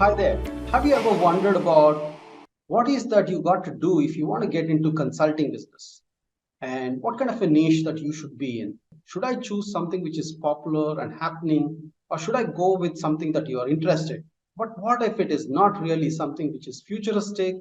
Hi there. Have you ever wondered about what is that you got to do if you want to get into consulting business? And what kind of a niche that you should be in? Should I choose something which is popular and happening, or should I go with something that you are interested in? But what if it is not really something which is futuristic?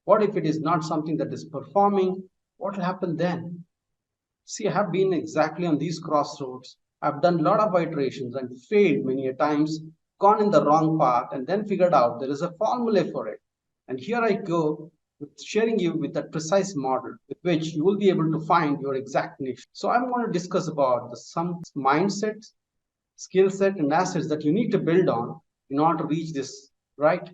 What if it is not something that is performing? What will happen then? See, I have been exactly on these crossroads. I've done a lot of iterations and failed many a times, gone in the wrong path, and then figured out there is a formula for it. And here I go with sharing you with that precise model with which you will be able to find your exact niche. So I'm going to discuss about some mindsets, skill set, and assets that you need to build on in order to reach this, right?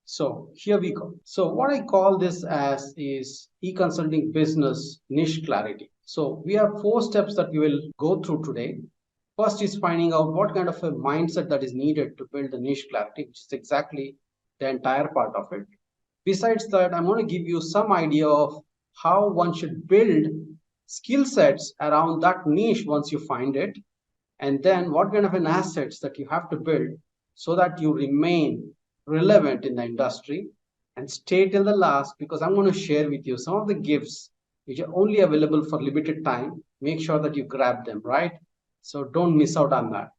So here we go. So what I call this as is e-consulting business niche clarity. So we have 4 steps that we will go through today. First is finding out what kind of a mindset that is needed to build the niche clarity, which is exactly the entire part of it. Besides that, I'm going to give you some idea of how one should build skill sets around that niche once you find it, and then what kind of an assets that you have to build so that you remain relevant in the industry, and stay till the last because I'm going to share with you some of the gifts which are only available for limited time. Make sure that you grab them, right? So don't miss out on that.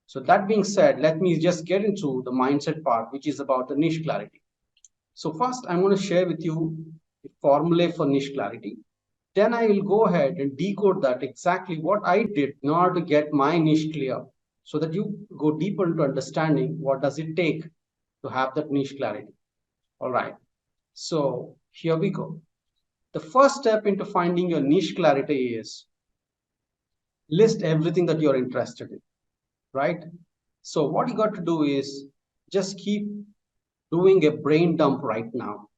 So that being said, let me just get into the mindset part, which is about the niche clarity. So first I'm going to share with you the formula for niche clarity. Then I will go ahead and decode that exactly what I did in order to get my niche clear, so that you go deeper into understanding what does it take to have that niche clarity. All right. So here we go. The first step into finding your niche clarity is list everything that you're interested in, right? So what you got to do is just keep doing a brain dump right now.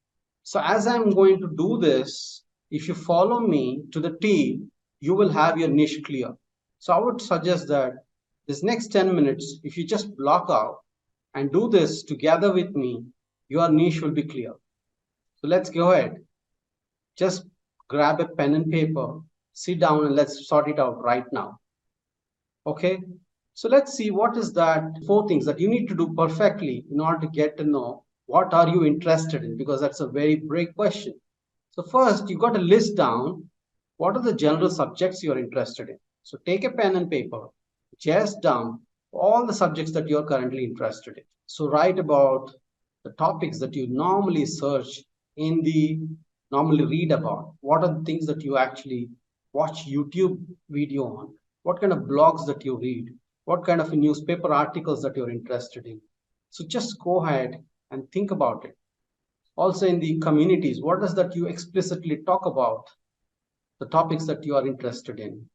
So as I'm going to do this, if you follow me to the T, you will have your niche clear. So I would suggest that this next 10 minutes, if you just block out and do this together with me, your niche will be clear. So let's go ahead. Just grab a pen and paper, sit down and let's sort it out right now. Okay. So let's see what is that 4 things that you need to do perfectly in order to get to know what are you interested in, because that's a very big question. So first, you got to list down what are the general subjects you're interested in. So take a pen and paper, just down all the subjects that you're currently interested in. So write about the topics that you normally search in the normally read about. What are the things that you actually watch YouTube video on? What kind of blogs that you read? What kind of newspaper articles that you're interested in? So just go ahead and think about it. Also in the communities, what does that you explicitly talk about the topics that you are interested in?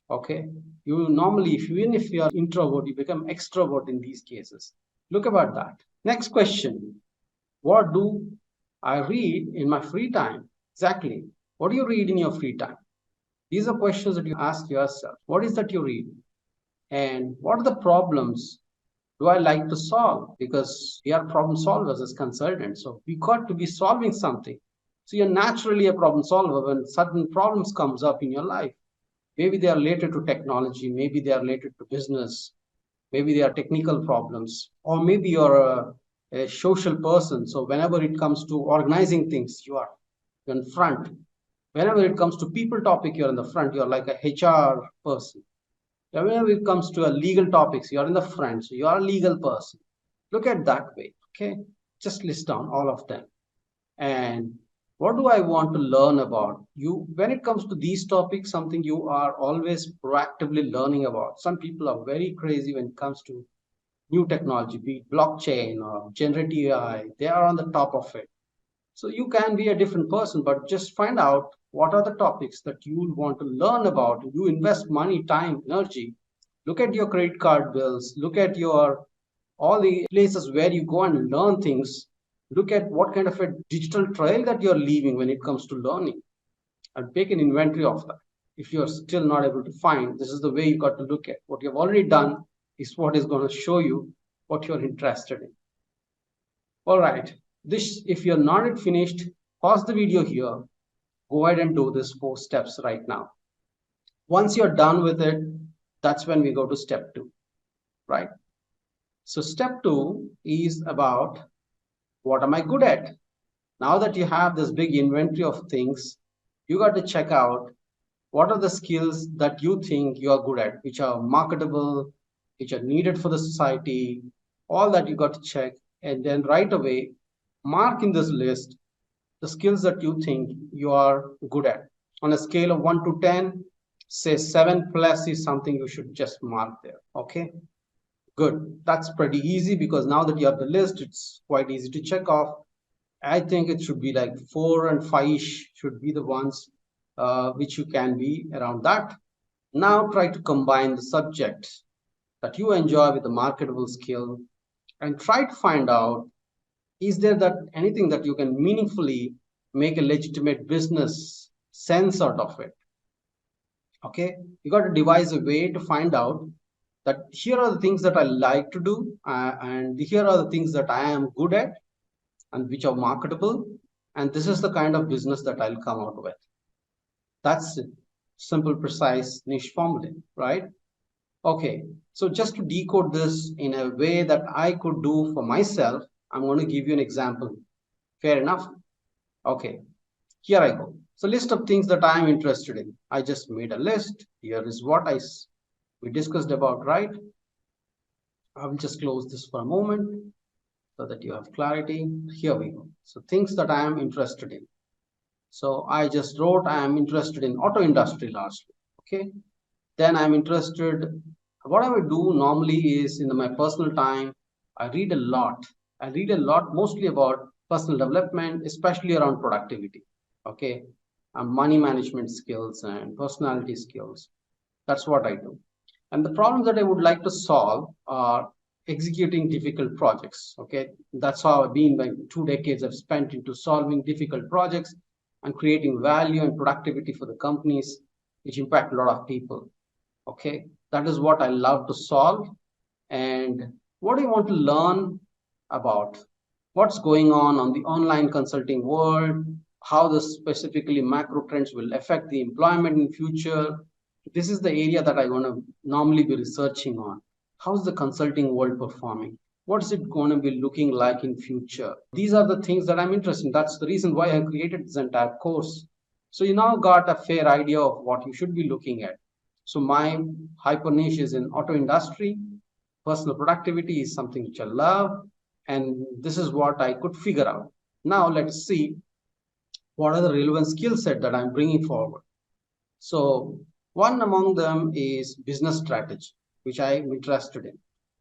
Okay, you normally, even if you are introvert, you become extrovert in these cases. Look about that. Next question, what do I read in my free time? Exactly, what do you read in your free time? These are questions that you ask yourself. What is that you read, and what are the problems do I like to solve? Because we are problem solvers as consultants. So we got to be solving something. So you're naturally a problem solver when certain problems comes up in your life. Maybe they are related to technology, maybe they are related to business, maybe they are technical problems, or maybe you're a social person. So whenever it comes to organizing things, you're in front. Whenever it comes to people topic, you're in the front. You're like a HR person. Whenever it comes to a legal topics, you're in the front, so you're a legal person. Look at that way, okay? Just list down all of them. And what do I want to learn about? You, when it comes to these topics, something you are always proactively learning about. Some people are very crazy when it comes to new technology, be it blockchain or generative AI. They are on the top of it. So you can be a different person, but just find out what are the topics that you want to learn about. You invest money, time, energy. Look at your credit card bills. Look at your all the places where you go and learn things. Look at what kind of a digital trail that you're leaving when it comes to learning, and take an inventory of that. If you're still not able to find, this is the way you got to look at what you've already done is what is going to show you what you're interested in. All right. This, if you're not yet finished, pause the video here. Go ahead and do this 4 steps right now. Once you're done with it, that's when we go to step 2, right? So step two is about what am I good at? Now that you have this big inventory of things, you got to check out what are the skills that you think you are good at, which are marketable, which are needed for the society, all that you got to check. And then right away, mark in this list the skills that you think you are good at. On a scale of 1 to 10, say 7 plus is something you should just mark there. Okay, good. That's pretty easy because now that you have the list, it's quite easy to check off. I think it should be like 4 and 5-ish should be the ones which you can be around that. Now try to combine the subjects that you enjoy with the marketable skill and try to find out, is there that anything that you can meaningfully make a legitimate business sense out of it? Okay, you got to devise a way to find out that here are the things that I like to do, and here are the things that I am good at and which are marketable, and this is the kind of business that I'll come out with. That's it. Simple, precise niche formula, right? Okay, so just to decode this in a way that I could do for myself, I'm going to give you an example. Fair enough? Okay, here I go. So list of things that I am interested in. I just made a list. Here is what we discussed about, right? I will just close this for a moment so that you have clarity. Here we go. So things that I am interested in. So I just wrote I am interested in auto industry largely. Okay. Then I'm interested. What I would do normally is in my personal time, I read a lot. I read a lot mostly about personal development, especially around productivity. Okay. And money management skills and personality skills. That's what I do. And the problems that I would like to solve are executing difficult projects. Okay. That's how I've been like 2 decades I've spent into solving difficult projects and creating value and productivity for the companies, which impact a lot of people. Okay. That is what I love to solve. And what do you want to learn about? What's going on the online consulting world? How the specifically macro trends will affect the employment in future? This is the area that I want to normally be researching on. How's the consulting world performing? What's it going to be looking like in future? These are the things that I'm interested in. That's the reason why I created this entire course. So you now got a fair idea of what you should be looking at. So my hyper niche is in auto industry. Personal productivity is something which I love, and this is what I could figure out. Now let's see what are the relevant skill set that I'm bringing forward. So one among them is business strategy, which I'm interested in.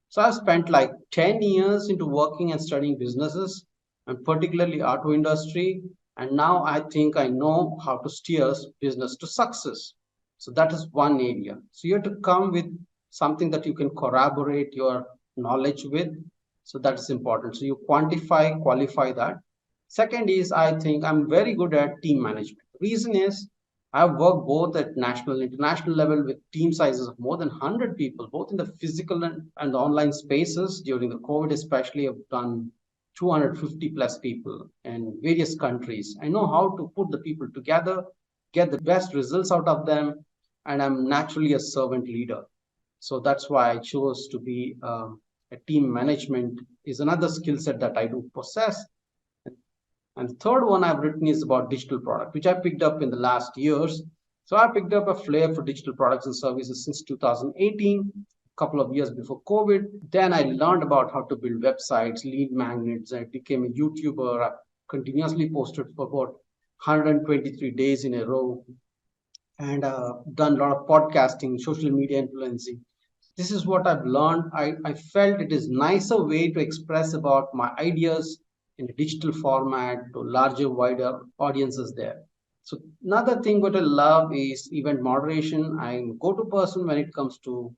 So I've spent like 10 years into working and studying businesses, and particularly auto industry. And now I think I know how to steer business to success. So that is one area. So you have to come with something that you can corroborate your knowledge with. So that's important. So you quantify, qualify that. Second is I think I'm very good at team management. Reason is I've worked both at national and international level with team sizes of more than 100 people, both in the physical and online spaces. During the COVID, especially, I've done 250 plus people in various countries. I know how to put the people together, get the best results out of them, and I'm naturally a servant leader. So that's why I chose to be a team management is another skill set that I do possess. And the third one I've written is about digital product, which I picked up in the last years. So I picked up a flair for digital products and services since 2018, a couple of years before COVID. Then I learned about how to build websites, lead magnets. I became a YouTuber. I continuously posted for about 123 days in a row and done a lot of podcasting, social media influencing. This is what I've learned. I felt it is nicer way to express about my ideas in a digital format to larger, wider audiences there. So another thing what I love is event moderation. I'm a go-to person when it comes to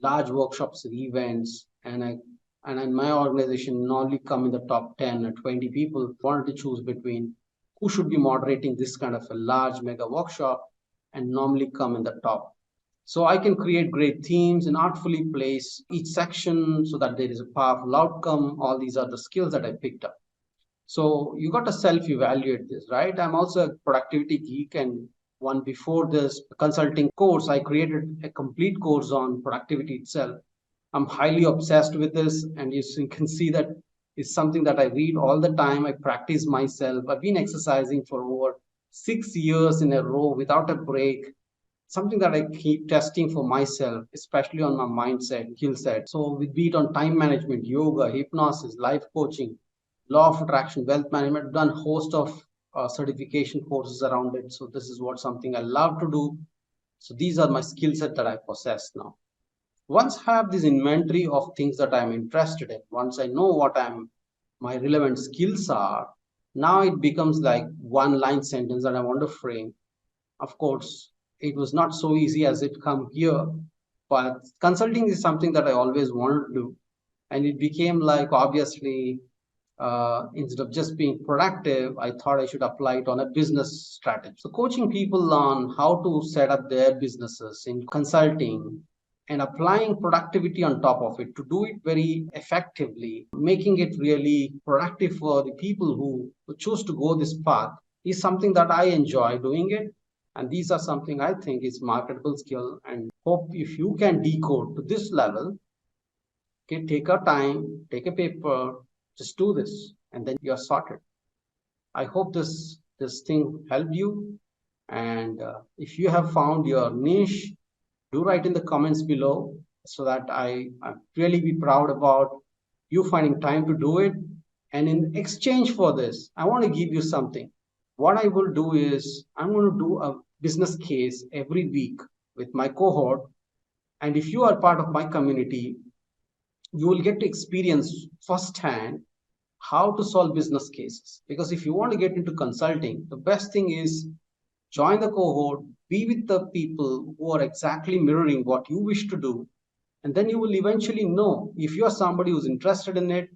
large workshops and events, and in my organization normally come in the top 10 or 20 people wanted to choose between who should be moderating this kind of a large mega workshop and normally come in the top. So I can create great themes and artfully place each section so that there is a powerful outcome. All these are the skills that I picked up. So you got to self-evaluate this, right? I'm also a productivity geek, and one before this consulting course, I created a complete course on productivity itself. I'm highly obsessed with this, and you can see that it's something that I read all the time. I practice myself. I've been exercising for over 6 years in a row without a break, something that I keep testing for myself, especially on my mindset, skill set. So with be it on time management, yoga, hypnosis, life coaching, law of attraction, wealth management, I've done a host of certification courses around it. So this is what something I love to do. So these are my skill set that I possess now. Once I have this inventory of things that I'm interested in, once I know what my relevant skills are, now it becomes like one line sentence that I want to frame. Of course, it was not so easy as it come here, but consulting is something that I always wanted to do. And it became like, obviously, instead of just being productive, I thought I should apply it on a business strategy. So coaching people on how to set up their businesses in consulting and applying productivity on top of it to do it very effectively, making it really productive for the people who choose to go this path is something that I enjoy doing it. And these are something I think is marketable skill, and hope if you can decode to this level, okay, take a time, take a paper, just do this, and then you're sorted. I hope this thing helped you. And if you have found your niche, do write in the comments below so that I really be proud about you finding time to do it. And in exchange for this, I want to give you something. What I will do is I'm going to do a business case every week with my cohort. And if you are part of my community, you will get to experience firsthand how to solve business cases. Because if you want to get into consulting, the best thing is join the cohort, be with the people who are exactly mirroring what you wish to do. And then you will eventually know if you're somebody who's interested in it,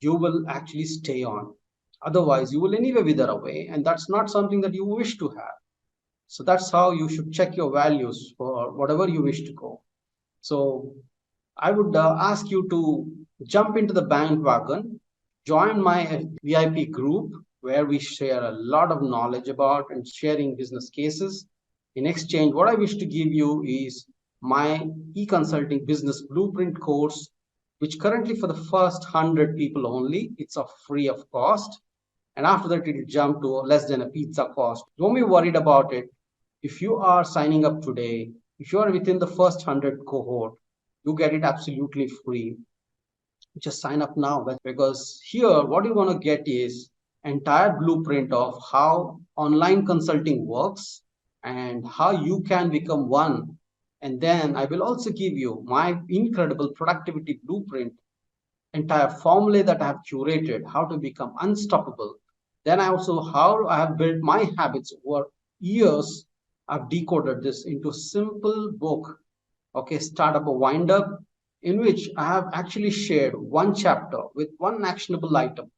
you will actually stay on. Otherwise, you will anyway wither away. And that's not something that you wish to have. So that's how you should check your values for whatever you wish to go. So I would ask you to jump into the bandwagon, join my VIP group where we share a lot of knowledge about and sharing business cases. In exchange, what I wish to give you is my e-consulting business blueprint course, which currently for the first 100 people only, it's a free of cost. And after that, it will jump to less than a pizza cost. Don't be worried about it. If you are signing up today, if you are within the first 100 cohort, you get it absolutely free. Just sign up now, because here what you want to get is entire blueprint of how online consulting works and how you can become one. And then I will also give you my incredible productivity blueprint, entire formula that I have curated, how to become unstoppable. Then I also how I have built my habits over years. I've decoded this into a simple book. Okay, start up a wind up, in which I have actually shared one chapter with one actionable item.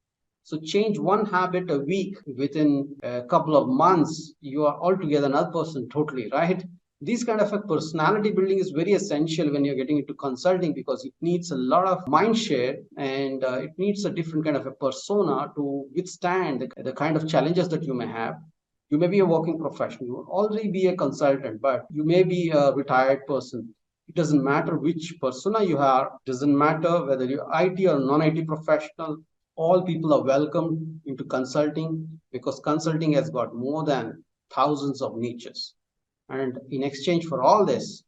So change one habit a week. Within a couple of months, you are altogether another person totally, right? This kind of a personality building is very essential when you're getting into consulting, because it needs a lot of mind share, and it needs a different kind of a persona to withstand the kind of challenges that you may have. You may be a working professional, you will already be a consultant, but you may be a retired person. It doesn't matter which persona you are, it doesn't matter whether you're IT or non-IT professional, all people are welcome into consulting, because consulting has got more than thousands of niches. And in exchange for all this,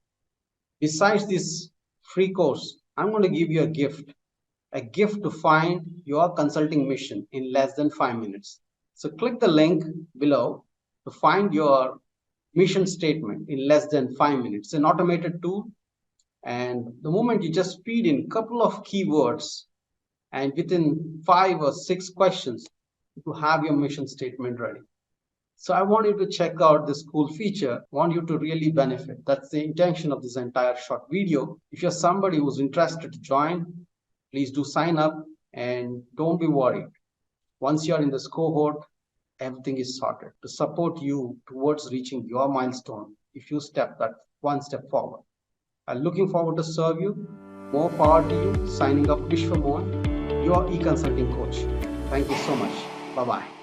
besides this free course, I'm going to give you a gift to find your consulting mission in less than 5 minutes. So click the link below to find your mission statement in less than 5 minutes. It's an automated tool. And the moment you just feed in a couple of keywords, and within 5 or 6 questions, you have your mission statement ready. So I want you to check out this cool feature. I want you to really benefit. That's the intention of this entire short video. If you're somebody who's interested to join, please do sign up, and don't be worried. Once you're in this cohort, everything is sorted to support you towards reaching your milestone if you step that one step forward. I'm looking forward to serve you. More power to you. Signing up, Vishwamohan, your e-consulting coach. Thank you so much. Bye-bye.